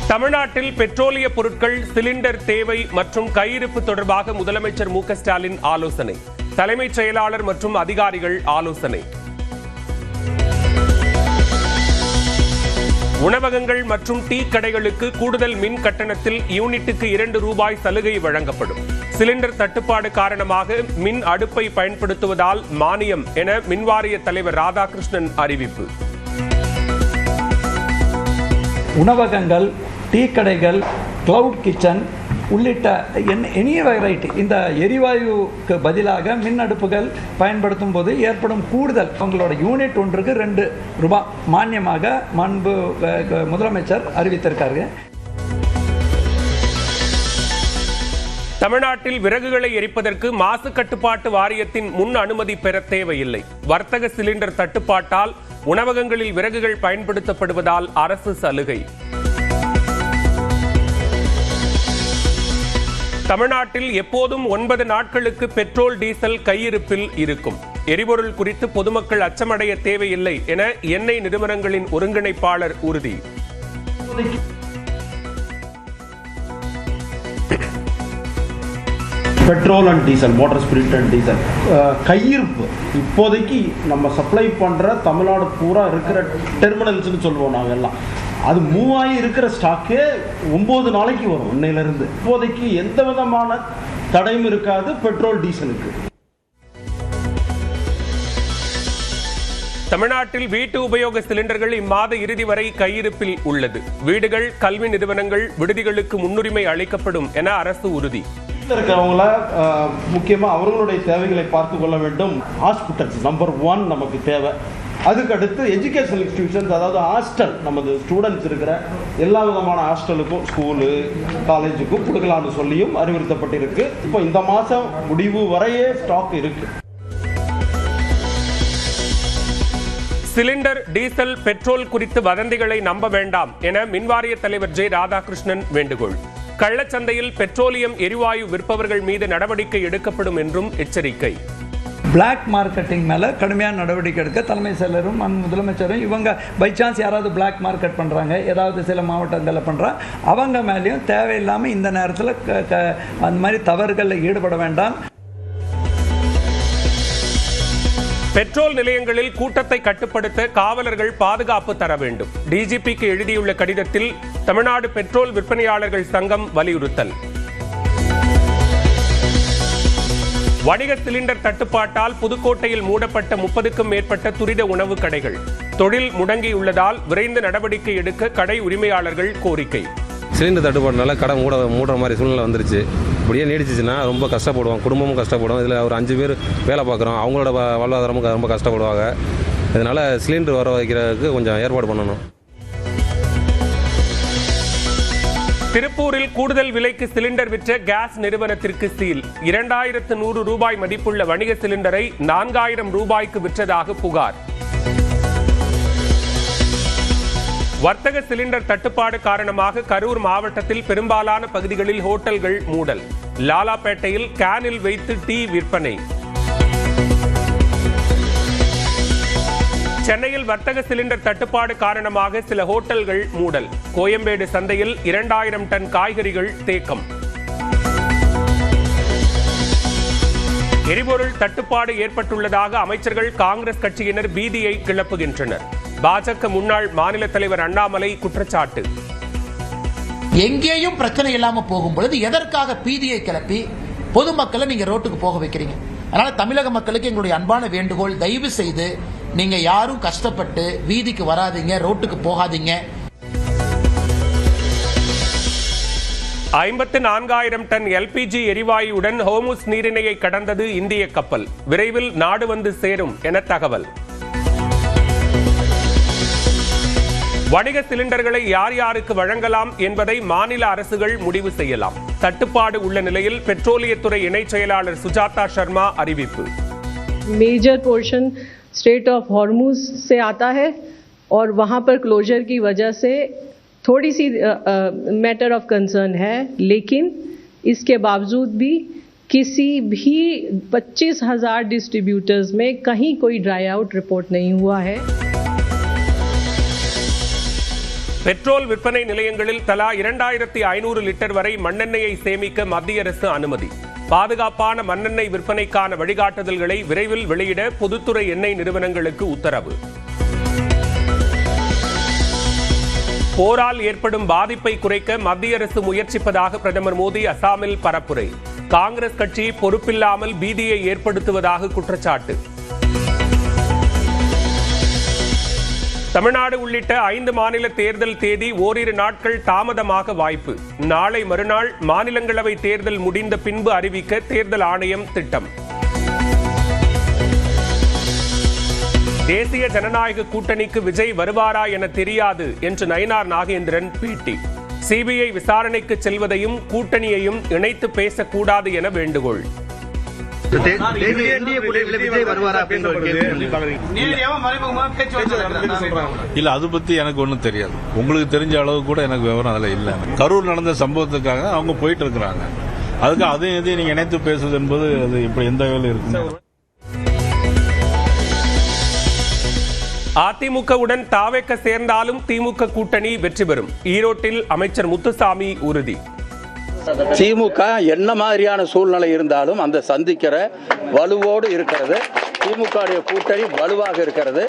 தமிழ்நாட்டில் பெட்ரோலிய பொருட்கள் சிலிண்டர் தேவை மற்றும் கையிருப்பு தொடர்பாக முதலமைச்சர் மு க ஸ்டாலின் ஆலோசனை. தலைமைச் செயலாளர் மற்றும் அதிகாரிகள் ஆலோசனை. உணவகங்கள் மற்றும் டீ கடைகளுக்கு கூடுதல் மின் கட்டணத்தில் யூனிட்டுக்கு ₹2 சலுகை வழங்கப்படும். சிலிண்டர் தட்டுப்பாடு காரணமாக மின் அடுப்பை பயன்படுத்துவதால் மானியம் என மின்வாரிய தலைவர் ராதாகிருஷ்ணன் அறிவிப்பு. உணவகங்கள், டீ கடைகள், கிளவுட் கிச்சன் உள்ளிட்ட எனி வெரைட்டி இந்த எரிவாயுக்கு பதிலாக மின் அடுப்புகள் பயன்படுத்தும் போது ஏற்படும் கூடுதல் உங்களோட யூனிட் ஒன்றுக்கு ₹2 மானியமாக மாண்பு முதலமைச்சர் அறிவித்திருக்காரு. தமிழ்நாட்டில் விறகுகளை எரிப்பதற்கு மாசு கட்டுப்பாட்டு வாரியத்தின் முன் அனுமதி பெற தேவையில்லை. வர்த்தக சிலிண்டர் தட்டுப்பாட்டால் உணவகங்களில் விறகுகள் பயன்படுத்தப்படுவதால் அரசு சலுகை. தமிழ்நாட்டில் எப்போதும் 9 நாட்களுக்கு பெட்ரோல், டீசல் கையிருப்பில் இருக்கும். எரிபொருள் குறித்து பொதுமக்கள் அச்சமடைய தேவையில்லை என எண்ணெய் நிறுவனங்களின் ஒருங்கிணைப்பாளர் உறுதி. Petrol and diesel, motor spirit and diesel கையிருப்பு இப்போதைக்கு நம்ம சப்ளை பண்ணுற தமிழ்நாடு பூரா இருக்கிற டெர்மினல்ஸ்னு சொல்லுவோம் நாங்கள் எல்லாம். அது மூவ் ஆகி இருக்கிற ஸ்டாக்கே 9 நாளைக்கு வரும் இன்னையிலிருந்து. இப்போதைக்கு எந்த விதமான தடையும் இருக்காது பெட்ரோல் டீசலுக்கு. தமிழ்நாட்டில் வீட்டு உபயோக சிலிண்டர்கள் இம்மாத இறுதி வரை கையிருப்பில் உள்ளது. வீடுகள், கல்வி நிறுவனங்கள், விடுதிகளுக்கு முன்னுரிமை அளிக்கப்படும் என அரசு உறுதி. இருக்கிறவங்கள முக்கியமாக அவர்களுடைய தேவைகளை பார்த்து கொள்ள வேண்டும். ஹாஸ்பிட்டல்ஸ் நம்பர் 1 நமக்கு தேவை. அதுக்கு அடுத்து எஜுகேஷனல் இன்ஸ்டிடியூஷன்ஸ், அதாவது ஹாஸ்டல், நமது ஸ்டூடெண்ட்ஸ் இருக்கிற எல்லா விதமான ஹாஸ்டலுக்கும், ஸ்கூலு, காலேஜுக்கும் கொடுக்கலாம்னு சொல்லியும் அறிவுறுத்தப்பட்டிருக்கு. இப்போ இந்த மாதம் முடிவு வரையே ஸ்டாக் இருக்கு. சிலிண்டர், டீசல், பெட்ரோல் குறித்து வதந்திகளை நம்ப வேண்டாம் என மின்வாரிய தலைவர் ஜெ. ராதாகிருஷ்ணன் வேண்டுகோள். கள்ளச்சந்தையில் பெட்ரோலியம் எரிவாயு விற்பவர்கள் மீது நடவடிக்கை எடுக்கப்படும் என்றும் எச்சரிக்கை. பிளாக் மார்க்கெட்டிங் மேலே கடுமையான நடவடிக்கை எடுக்க தலைமை செயலரும் முதலமைச்சரும் இவங்க பை சான்ஸ் யாராவது பிளாக் மார்க்கெட் பண்ணுறாங்க, ஏதாவது சில மாவட்டங்களில் பண்ணுறாங்க, அவங்க மேலேயும் தேவையில்லாமல் இந்த நேரத்தில் அந்த மாதிரி தவறுகளில் ஈடுபட வேண்டாம். பெட்ரோல் நிலையங்களில் கூட்டத்தை கட்டுப்படுத்த காவலர்கள் பாதுகாப்பு தர வேண்டும். டிஜிபிக்கு எழுதியுள்ள கடிதத்தில் தமிழ்நாடு பெட்ரோல் விற்பனையாளர்கள் சங்கம் வலியுறுத்தல். வணிக சிலிண்டர் தட்டுப்பாட்டால் புதுக்கோட்டையில் மூடப்பட்ட 30க்கும் மேற்பட்ட துரித உணவு கடைகள். தொழில் முடங்கியுள்ளதால் விரைந்து நடவடிக்கை எடுக்க கடை உரிமையாளர்கள் கோரிக்கை. சிலிண்டர் தட்டுப்பாடுனால கடை மூடுற மாதிரி சூழ்நிலை வந்துருச்சு. இப்படியே நீடிச்சிச்சுன்னா ரொம்ப கஷ்டப்படுவோம், குடும்பமும் கஷ்டப்படும். இதில் ஒரு 5 பேர் வேலை பார்க்குறோம், அவங்களோட வாழ்வாதாரமும் ரொம்ப கஷ்டப்படுவாங்க. இதனால் சிலிண்டர் வர வைக்கிறதுக்கு கொஞ்சம் ஏற்பாடு பண்ணணும். திருப்பூரில் கூடுதல் விலைக்கு சிலிண்டர் விற்ற கேஸ் நிறுவனத்திற்கு சீல். ₹2100 மதிப்புள்ள வணிக சிலிண்டரை ₹4000 விற்றதாக புகார். வர்த்தக சிலிண்டர் தட்டுப்பாடு காரணமாக கரூர் மாவட்டத்தில் பெரும்பாலான பகுதிகளில் ஹோட்டல்கள் மூடல். லாலாப்பேட்டையில் கேனில் வைத்து டீ விற்பனை. சென்னையில் வர்த்தக சிலிண்டர் தட்டுப்பாடு காரணமாக சில ஹோட்டல்கள் மூடல். கோயம்பேடு சந்தையில் 2000 டன் காய்கறிகள் தேக்கம். எரிபொருள் தட்டுப்பாடு ஏற்பட்டுள்ளதாக அமைச்சர்கள், காங்கிரஸ் கட்சியினர் பீதியை கிளப்புகின்றனர். பாஜக முன்னாள் மாநில தலைவர் அண்ணாமலை குற்றச்சாட்டு. எங்கேயும் பிரச்சனை இல்லாம போகும் பொழுது எதற்காக பீதியை கிளப்பி பொதுமக்களை நீங்க ரோட்டுக்கு போக வைக்கிறீங்க? அதனால தமிழக மக்களுக்கு எங்களுடைய அன்பான வேண்டுகோள், தயவு செய்து நீங்க யாரும் கஷ்டப்பட்டு வீதிக்கு வராதீங்க, ரோட்டுக்கு போகாதீங்க. 54,000 டன் எல்பிஜி எரிவாயுடன் ஹோர்முஸ் நீரிணையை கடந்தது இந்திய கப்பல். விரைவில் நாடு வந்து சேரும் என தகவல். வணிக சிலிண்டர்களை யார் யாருக்கு வழங்கலாம் என்பதை மாநில அரசுகள் முடிவு செய்யலாம். தட்டுப்பாடு உள்ள நிலையில் பெட்ரோலியத்துறை இணை செயலாளர் சுஜாதா சர்மா அறிவிப்பு. Major portion strait of Hormuz से आता है और वहां पर क्लोजर की वजह से थोड़ी सी मैटर ऑफ कंसर्न है, लेकिन इसके बावजूद भी किसी भी 25,000 डिस्ट्रीब्यूटर्स में कहीं कोई ड्राई आउट रिपोर्ट नहीं हुआ है। பெட்ரோல் விற்பனை நிலையங்களில் தலா 2500 லிட்டர் வரை மண்ணெண்ணெயை சேமிக்க மத்திய அரசு அனுமதி. பாதுகாப்பான மண்ணெண்ணெய் விற்பனைக்கான வழிகாட்டுதல்களை விரைவில் வெளியிட பொதுத்துறை எண்ணெய் நிறுவனங்களுக்கு உத்தரவு. போரால் ஏற்படும் பாதிப்பை குறைக்க மத்திய அரசு முயற்சிப்பதாக பிரதமர் மோடி அசாமில் பரப்புரை. காங்கிரஸ் கட்சி பொறுப்பில்லாமல் பீதியை ஏற்படுத்துவதாக குற்றச்சாட்டு. தமிழ்நாடு உள்ளிட்ட 5 மாநில தேர்தல் தேதி ஓரிரு நாட்கள் தாமதமாக வாய்ப்பு. நாளை மறுநாள் மாநிலங்களவை தேர்தல் முடிந்த பின்பு அறிவிக்க தேர்தல் ஆணையம் திட்டம். தேசிய ஜனநாயக கூட்டணிக்கு விஜய் வருவாரா என தெரியாது என்று நயினார் நாகேந்திரன் பேட்டி. சிபிஐ விசாரணைக்கு செல்வதையும் கூட்டணியையும் இணைத்து பேசக்கூடாது என வேண்டுகோள். இல்ல அது பத்தி எனக்கு ஒன்றும் தெரியாது. உங்களுக்கு தெரிஞ்ச அளவு கூட எனக்கு விவரம் அதில் இல்லை. கரூர் நடந்த சம்பவத்துக்காக அவங்க போயிட்டு இருக்கிறாங்க. அதுக்கு அதையும் நீங்க இணைத்து பேசுவது என்பது அது இப்ப எந்த வேலை இருக்கு. அதிமுகவுடன் தாவேக்க சேர்ந்தாலும் திமுக கூட்டணி வெற்றி பெறும். ஈரோட்டில் அமைச்சர் முத்துசாமி உறுதி. திமுக என்ன மாதிரியான சூழ்நிலை இருந்தாலும் அந்த சந்திக்கிற வலுவோடு இருக்கிறது. திமுக கூட்டணி வலுவாக இருக்கிறது.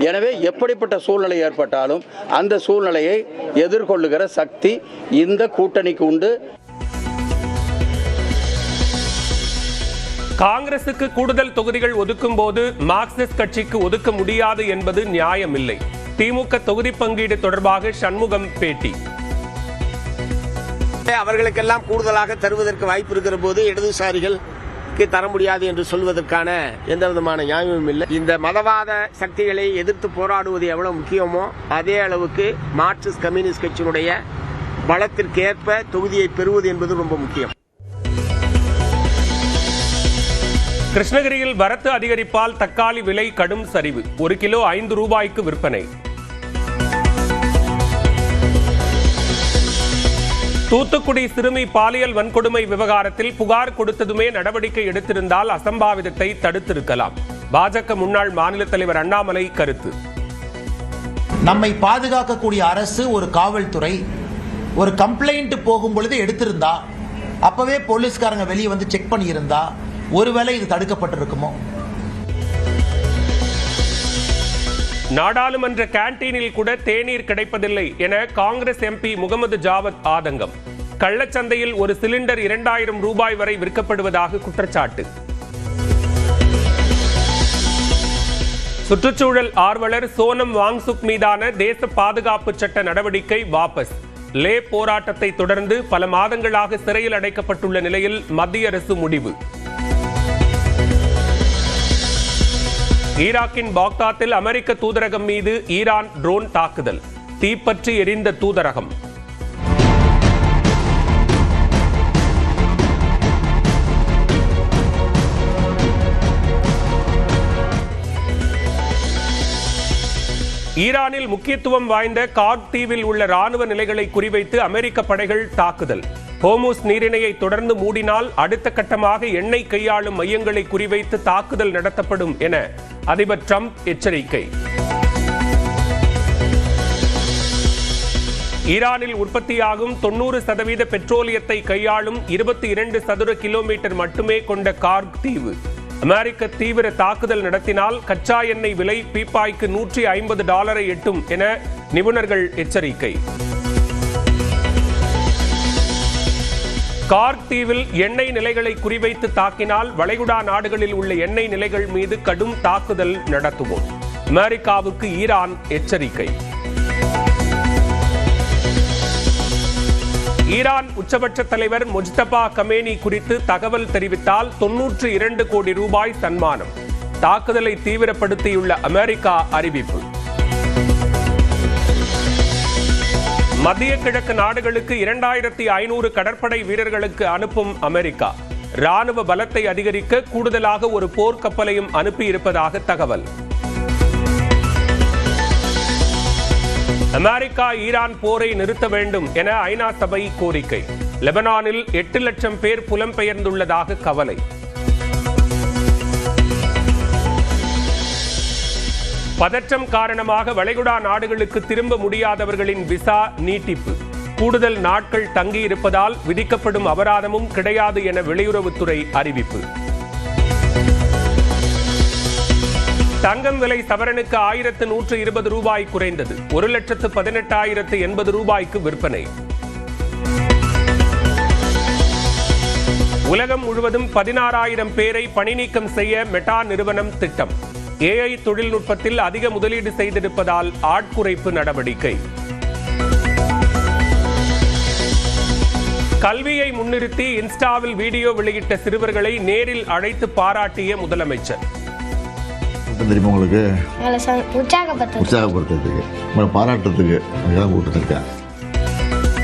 எனவே எப்படிப்பட்ட சூழ்நிலை ஏற்பட்டாலும் அந்த சூழ்நிலையை எதிர்கொள்ளுகிற சக்தி இந்த கூட்டணிக்கு உண்டு. காங்கிரசுக்கு கூடுதல் தொகுதிகள் ஒதுக்கும் போது மார்க்சிஸ்ட் கட்சிக்கு ஒதுக்க முடியாது என்பது நியாயமில்லை. திமுக தொகுதி பங்கீடு தொடர்பாக சண்முகம் பேட்டி. அவர்களுக்கெல்லாம் கூடுதலாக தருவதற்கு வாய்ப்பு இருக்கிற போது இடதுசாரிகளுக்கு தர முடியாது என்று சொல்வதற்கான எந்த விதமான நியாயமும் இல்லை. இந்த மதவாத சக்திகளை எதிர்த்து போராடுவது எவ்வளவு முக்கியமோ அதே அளவுக்கு மார்க்சிஸ்ட் கம்யூனிஸ்ட் கட்சியினுடைய பலத்திற்கேற்ப தொகுதியை பெறுவது என்பது ரொம்ப முக்கியம். கிருஷ்ணகிரியில் வரத்து அதிகரிப்பால் தக்காளி விலை கடும் சரிவு. 1 கிலோ 5 ரூபாய்க்கு விற்பனை. தூத்துக்குடி சிறுமி பாலியல் வன்கொடுமை விவகாரத்தில் புகார் கொடுத்ததுமே நடவடிக்கை எடுத்திருந்தால் அசம்பாவிதத்தை தடுத்திருக்கலாம். பாஜக முன்னாள் மாநில தலைவர் அண்ணாமலை கருத்து. நம்மை பாதுகாக்கக்கூடிய அரசு ஒரு காவல்துறை ஒரு கம்ப்ளைண்ட் போகும் பொழுது எடுத்திருந்தா, அப்பவே போலீஸ்காரங்க வெளியே வந்து செக் பண்ணியிருந்தா ஒருவேளை இது தடுக்கப்பட்டிருக்குமோ? நாடாளுமன்ற கேண்டீனில் கூட தேநீர் கிடைப்பதில்லை என காங்கிரஸ் எம்பி முகமது ஜாவத் ஆதங்கம். கள்ளச்சந்தையில் ஒரு சிலிண்டர் 2000 ரூபாய் வரை விற்கப்படுவதாக குற்றச்சாட்டு. சுற்றுச்சூழல் ஆர்வலர் சோனம் வாங்சுக் மீதான தேச பாதுகாப்பு சட்ட நடவடிக்கை வாபஸ். லே போராட்டத்தை தொடர்ந்து பல மாதங்களாக சிறையில் அடைக்கப்பட்டுள்ள நிலையில் மத்திய அரசு முடிவு. ஈராக்கின் பாக்தாத்தில் அமெரிக்க தூதரகம் மீது ஈரான் ட்ரோன் தாக்குதல். தீப்பற்றி எரிந்த தூதரகம். ஈரானில் முக்கியத்துவம் வாய்ந்த கார்க் தீவில் உள்ள ராணுவ நிலைகளை குறிவைத்து அமெரிக்க படைகள் தாக்குதல். ஹோர்முஸ் நீரிணையை தொடர்ந்து மூடினால் அடுத்த கட்டமாக எண்ணெய் கையாளும் மையங்களை குறிவைத்து தாக்குதல் நடத்தப்படும் என அதிபர் டிரம்ப் எச்சரிக்கை. ஈரானில் உற்பத்தியாகும் 90% பெட்ரோலியத்தை கையாளும் 22 சதுர கிலோமீட்டர் மட்டுமே கொண்ட கார்க் தீவு. அமெரிக்க தீவிர தாக்குதல் நடத்தினால் கச்சா எண்ணெய் விலை பீப்பாய்க்கு $150 எட்டும் என நிபுணர்கள் எச்சரிக்கை. கார்க் தீவில் எண்ணெய் நிலைகளை குறிவைத்து தாக்கினால் வளைகுடா நாடுகளில் உள்ள எண்ணெய் நிலைகள் மீது கடும் தாக்குதல் நடத்துவோம். அமெரிக்காவுக்கு ஈரான் எச்சரிக்கை. ஈரான் உச்சபட்ச தலைவர் முஜ்தபா கமேனி குறித்து தகவல் தெரிவித்தால் 92 கோடி ரூபாய் சன்மானம். தாக்குதலை தீவிரப்படுத்தியுள்ள அமெரிக்கா அறிவிப்பு. மத்திய கிழக்கு நாடுகளுக்கு 2500 கடற்படை வீரர்களுக்கு அனுப்பும் அமெரிக்கா. ராணுவ பலத்தை அதிகரிக்க கூடுதலாக ஒரு போர்க்கப்பலையும் அனுப்பியிருப்பதாக தகவல். அமெரிக்கா ஈரான் போரை நிறுத்த வேண்டும் என ஐநா சபை கோரிக்கை. லெபனானில் 8 லட்சம் பேர் புலம்பெயர்ந்துள்ளதாக கவலை. பதற்றம் காரணமாக வளைகுடா நாடுகளுக்கு திரும்ப முடியாதவர்களின் விசா நீட்டிப்பு. கூடுதல் நாட்கள் தங்கியிருப்பதால் விதிக்கப்படும் அபராதமும் கிடையாது என வெளியுறவுத்துறை அறிவிப்பு. தங்கம் விலை சவரனுக்கு 1120 ரூபாய் குறைந்தது. 1,18,080 ரூபாய்க்கு விற்பனை. உலகம் முழுவதும் 16,000 பேரை பணி நீக்கம் செய்ய மெட்டா நிறுவனம் திட்டம். AI தொழில்நுட்பத்தில் அதிக முதலீடு செய்திருப்பதால் ஆட்குறைப்பு நடவடிக்கை. கல்வியை முன்னிறுத்தி இன்ஸ்டாவில் வீடியோ வெளியிட்ட சிறுவர்களை நேரில் அழைத்து பாராட்டிய முதலமைச்சர். தெரியுமா உங்களுக்கு உற்சாகப்படுத்துறதுக்கு பாராட்டுறதுக்கு கூட்டத்திருக்கேன்.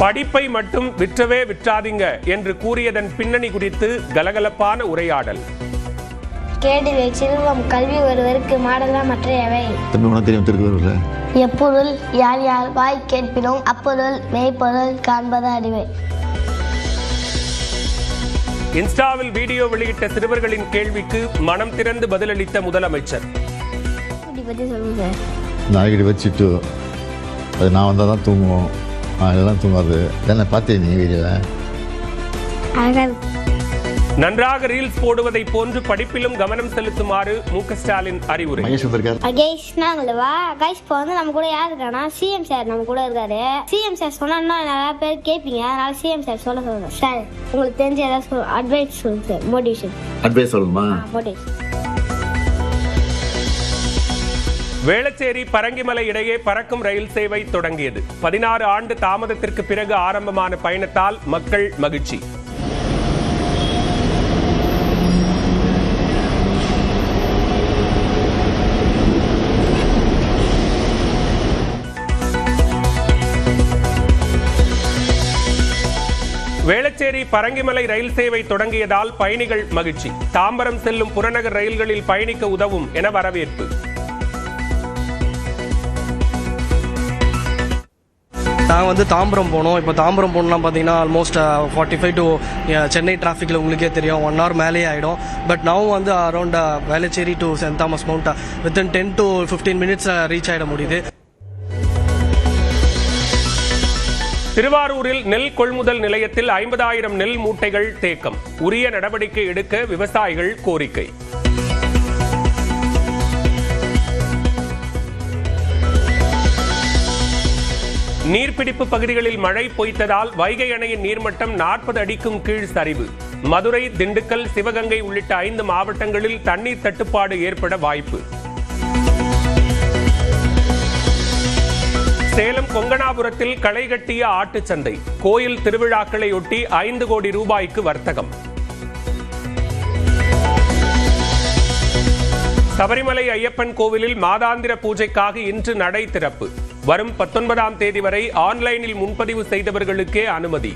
படிப்பை மட்டும் விற்றவே விற்றாதீங்க என்று கூறியதன் பின்னணி குறித்து கலகலப்பான உரையாடல். கேடிலே செல்வம் கல்வி ஒருவருக்கு மாடலா மற்றையவை. தெரியும் திருக்குறள்ல எப்பொருள் யார் யார் வாய் கேட்பினோம் அப்பொருள் மெய்ப்பொருள் காண்பது அறிவை. இன்ஸ்டாவில் வீடியோ வெளியிட்ட சிறுவர்களின் கேள்விக்கு மனம் திறந்து பதிலளித்த முதலமைச்சர். நாய்கடி வச்சுட்டு அது நான் வந்தால் தான் தூங்குவோம், அதெல்லாம் தூங்காது. என்ன பார்த்தேன் நீ வீடியோவில். நன்றாக ரீல்ஸ் போடுவதை போன்று படிப்பிலும் கவனம் செலுத்துமாறு முக ஸ்டாலின் அறிவுரை. நம்ம கூட யாரு இருக்கானா சிஎம் சார் நம்ம கூட இருக்காரு. சிஎம் சார் சொன்னா நிறைய பேர் கேட்பீங்க, அதனால சிஎம் சார் சொல்ல சொல்லுங்க சார். உங்களுக்கு தெரிஞ்ச ஏதாவது அட்வைஸ் சொல்லுங்க. மோட்டிவேஷன் அட்வைஸ் சொல்லுமா? மோட்டிவேஷன். வேளச்சேரி பரங்கிமலை இடையே பறக்கும் ரயில் சேவை தொடங்கியது. 16 ஆண்டு தாமதத்திற்கு பிறகு ஆரம்பமான பயணத்தால் மக்கள் மகிழ்ச்சி. வேளச்சேரி பரங்கிமலை ரயில் சேவை தொடங்கியதால் பயணிகள் மகிழ்ச்சி. தாம்பரம் செல்லும் புறநகர் ரயில்களில் பயணிக்க உதவும் என வரவேற்பு. நாங்கள் தாம்பரம் போனோம். இப்போ தாம்பரம் போகணும்னா பார்த்தீங்கன்னா ஆல்மோஸ்ட் 45 to சென்னை டிராஃபிக்கில் உங்களுக்கே தெரியும் 1 hour மேலே ஆகிடும். பட் நான் around Velachery to Saint Thomas Mount within 10 to 15 minutes reach ஆகிட முடியுது. திருவாரூரில் நெல் கொள்முதல் நிலையத்தில் 50,000 நெல் மூட்டைகள் தேக்கம். உரிய நடவடிக்கை எடுக்க விவசாயிகள் கோரிக்கை. நீர்பிடிப்பு பகுதிகளில் மழை பொய்த்ததால் வைகை அணையின் நீர்மட்டம் 40 அடிக்கும் கீழ் சரிவு. மதுரை, திண்டுக்கல், சிவகங்கை உள்ளிட்ட 5 மாவட்டங்களில் தண்ணீர் தட்டுப்பாடு ஏற்பட வாய்ப்பு. சேலம் கொங்கணாபுரத்தில் களை கட்டிய ஆட்டுச்சந்தை. கோயில் திருவிழாக்களையொட்டி 5 கோடி ரூபாய்க்கு வர்த்தகம். சபரிமலை ஐயப்பன் கோவிலில் மாதாந்திர பூஜைக்காக இன்று நடை திறப்பு. வரும் 19ஆம் தேதி வரை ஆன்லைனில் முன்பதிவு செய்தவர்களுக்கே அனுமதி.